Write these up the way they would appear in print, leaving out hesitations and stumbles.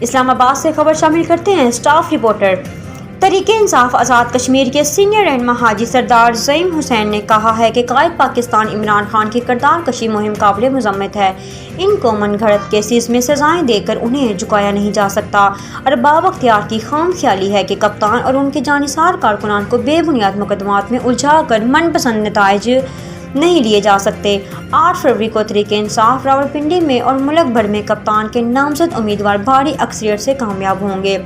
اسلام آباد سے خبر شامل کرتے ہیں اسٹاف رپورٹر۔ تحریک انصاف آزاد کشمیر کے سینئر رہنما حاجی سردار زعیم حسین نے کہا ہے کہ قائد پاکستان عمران خان کی کردار کشی مہم قابل مذمت ہے۔ ان کو من گھڑت کیسز میں سزائیں دے کر انہیں جھکایا نہیں جا سکتا۔ ارباب اختیار کی خام خیالی ہے کہ کپتان اور ان کے جانثار کارکنان کو بے بنیاد مقدمات میں الجھا کر من پسند نتائج نہیں لیے جا سکتے۔ 8 فروری کو تحریک انصاف راولپنڈی میں اور ملک بھر میں کپتان کے نامزد امیدوار بھاری اکثریت سے کامیاب ہوں گے۔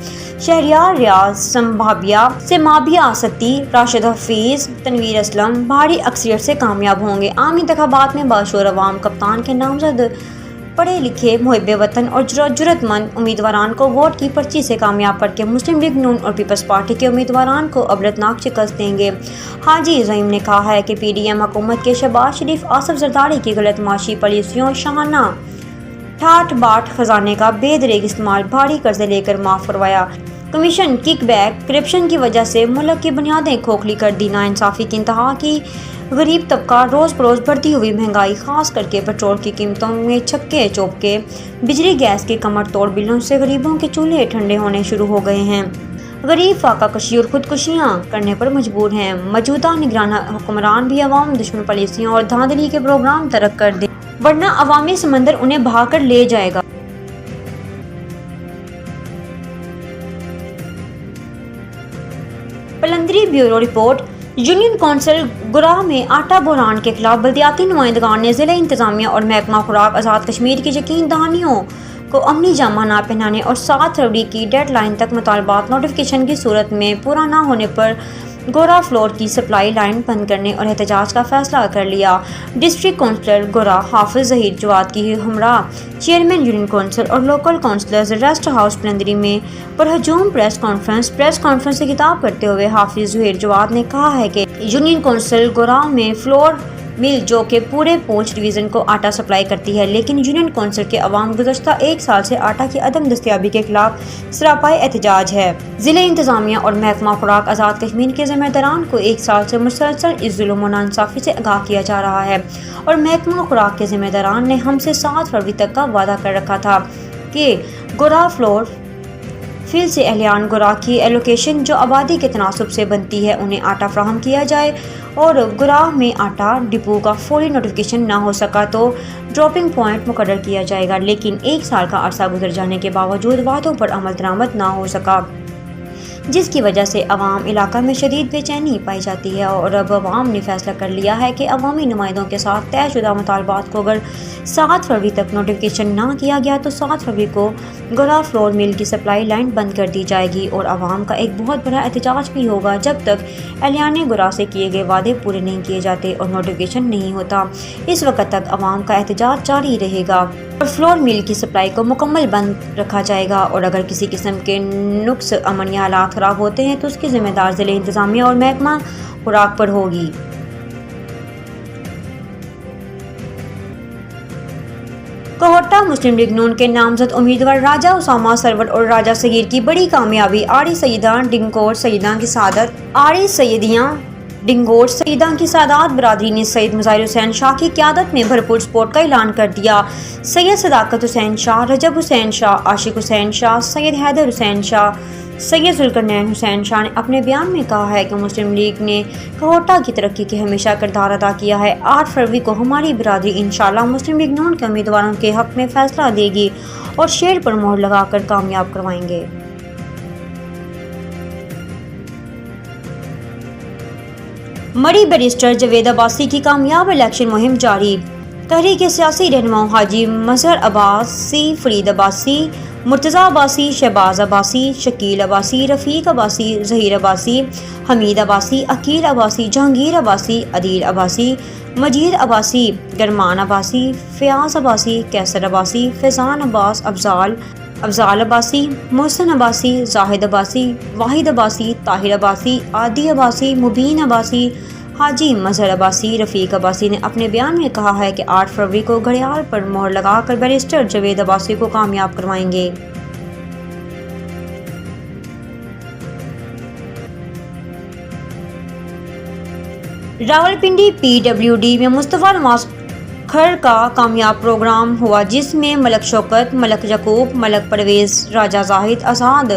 شہریار ریاض سمابیہ اسدی، راشد حفیظ، تنویر اسلم بھاری اکثریت سے کامیاب ہوں گے۔ عام انتخابات میں باشعور عوام کپتان کے نامزد پڑھے لکھے محب وطن اور جرأت مند امیدواران کو ووٹ کی پرچی سے کامیاب کر کے مسلم لیگ نون اور پیپلز پارٹی کے امیدواران کو عبرتناک شکست دیں گے۔ حاجی زعیم نے کہا ہے کہ پی ڈی ایم حکومت کے شہباز شریف، آصف زرداری کی غلط معاشی پالیسیوں، شاہانہ ٹھاٹ باٹ خزانے کا بے دریغ استعمال، بھاری قرضے لے کر معاف کروایا، کمیشن، کک بیک، کرپشن کی وجہ سے ملک کی بنیادیں کھوکھلی کر دی، ناانصافی کی انتہا کی، غریب طبقہ، روز بروز بڑھتی ہوئی مہنگائی، خاص کر کے پیٹرول کی قیمتوں میں چھکے چوبکے، بجلی گیس کے کمر توڑ بلوں سے غریبوں کے چولہے ٹھنڈے ہونے شروع ہو گئے ہیں۔ غریب فاقہ کشی اور خودکشیاں کرنے پر مجبور ہیں۔ موجودہ نگران حکمران بھی عوام دشمن پالیسیوں اور دھاندلی کے پروگرام ترک کر دیں، ورنہ عوامی سمندر انہیں بہا کر لے جائے گا۔ Pallandri bureau report. Union council گراہ میں آٹا بحران کے خلاف بلدیاتی نمائندگان نے ضلع انتظامیہ اور محکمہ خوراک آزاد کشمیر کی یقین دہانیوں کو عملی جامہ نہ پہنانے اور 7 فروری کی ڈیڈ لائن تک مطالبات نوٹیفیکیشن کی صورت میں پورا نہ ہونے پر گورا فلور کی سپلائی لائن بند کرنے اور احتجاج کا فیصلہ کر لیا۔ ڈسٹرکٹ کونسلر گورا حافظ ظہیر جواد کی ہمراہ چیئرمین یونین کونسل اور لوکل کونسلرز ریسٹ ہاؤس پلندری میں پرہجوم پریس کانفرنس سے خطاب کرتے ہوئے حافظ ظہیر جواد نے کہا ہے کہ یونین کونسل گورا میں فلور مل جو کہ پورے پونچھ ڈویژن کو آٹا سپلائی کرتی ہے، لیکن یونین کونسل کے عوام گزشتہ 1 سال سے آٹا کی عدم دستیابی کے خلاف سراپائے احتجاج ہے۔ ضلع انتظامیہ اور محکمہ خوراک آزاد کشمیر کے ذمہ داران کو 1 سال سے مسلسل اس ظلم و ناانصافی سے آگاہ کیا جا رہا ہے اور محکمہ خوراک کے ذمہ داران نے ہم سے 7 فروری تک کا وعدہ کر رکھا تھا کہ گورا فلور فیل سے اہلیان گورا کی ایلوکیشن جو آبادی کے تناسب سے بنتی ہے انہیں آٹا فراہم کیا جائے اور گورا میں آٹا ڈپو کا فوری نوٹیفیکیشن نہ ہو سکا تو ڈراپنگ پوائنٹ مقرر کیا جائے گا، لیکن 1 سال کا عرصہ گزر جانے کے باوجود وعدوں پر عمل درآمد نہ ہو سکا، جس کی وجہ سے عوام علاقہ میں شدید بے چینی پائی جاتی ہے اور اب عوام نے فیصلہ کر لیا ہے کہ عوامی نمائندوں کے ساتھ طے شدہ مطالبات کو اگر 7 فروری تک نوٹیفیکیشن نہ کیا گیا تو 7 فروری کو گورا فلور مل کی سپلائی لائن بند کر دی جائے گی اور عوام کا ایک بہت بڑا احتجاج بھی ہوگا جب تک اہلیان گورا سے کیے گئے وعدے پورے نہیں کیے جاتے اور نوٹیفیکیشن نہیں ہوتا۔ اس وقت تک عوام کا احتجاج جاری رہے گا اور فلور مل کی سپلائی کو مکمل بند رکھا جائے گا اور اگر کسی قسم کے نقص امن یا حالات خراب ہوتے ہیں تو اس کی ذمہ دار ضلع انتظامیہ اور محکمہ خوراک پر ہوگی۔ کوہٹہ مسلم لیگ نون کے نامزد امیدوار راجہ اسامہ سرور اور راجہ صغیر کی بڑی کامیابی، آڑی سیدہ ڈنگور سیدہ کی سعادت۔ آڑی سیدیاں ڈنگور سیدہ کی سعادت برادری نے سید مظاہر حسین شاہ کی قیادت میں بھرپور سپورٹ کا اعلان کر دیا۔ سید صداقت حسین شاہ، رجب حسین شاہ، عاشق حسین شاہ، سید حیدر حسین شاہ، سید ذوالقرنین حسین شاہ نے اپنے بیان میں کہا ہے کہ مسلم لیگ نے کوہٹہ کی ترقی کے ہمیشہ کردار ادا کیا ہے۔ 8 فروری کو ہماری برادری انشاءاللہ مسلم لیگ نون کے امیدواروں کے حق میں فیصلہ دے گی اور شیر پر مہر لگا کر کامیاب کروائیں گے۔ مری بیرسٹر جاوید عباسی کی کامیاب الیکشن مہم جاری۔ تحریک سیاسی رہنماؤں حاجی مظہر عباسی، فرید عباسی، مرتضی عباسی، شہباز عباسی، شکیل عباسی، رفیق عباسی، ظہیر عباسی، حمید عباسی، عقیل عباسی، جہانگیر عباسی، عدیل عباسی، مجید عباسی، گرمان عباسی، فیاض عباسی، کیسر عباسی، فیضان عباس، افضال عباسی، محسن عباسی، زاہد عباسی، واحد عباسی، طاہر عباسی، عادی عباسی، مبین عباسی، حاجی مظہر عباسی، رفیق عباسی نے اپنے بیان میں کہا ہے کہ 8 فروری کو گھڑیال پر مہر لگا کر بیرسٹر جاوید عباسی کو کامیاب کروائیں گے۔ راولپنڈی PWD میں مصطفیٰ نواز کھر کا کامیاب پروگرام ہوا جس میں ملک شوکت، ملک یعقوب، ملک پرویز، راجہ زاہد آزاد،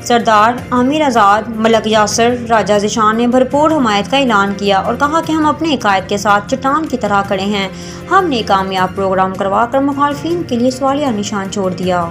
سردار عامر آزاد، ملک یاسر، راجہ ذیشان نے بھرپور حمایت کا اعلان کیا اور کہا کہ ہم اپنے عقائد کے ساتھ چٹان کی طرح کھڑے ہیں۔ ہم نے کامیاب پروگرام کروا کر مخالفین کے لیے سوالیہ نشان چھوڑ دیا۔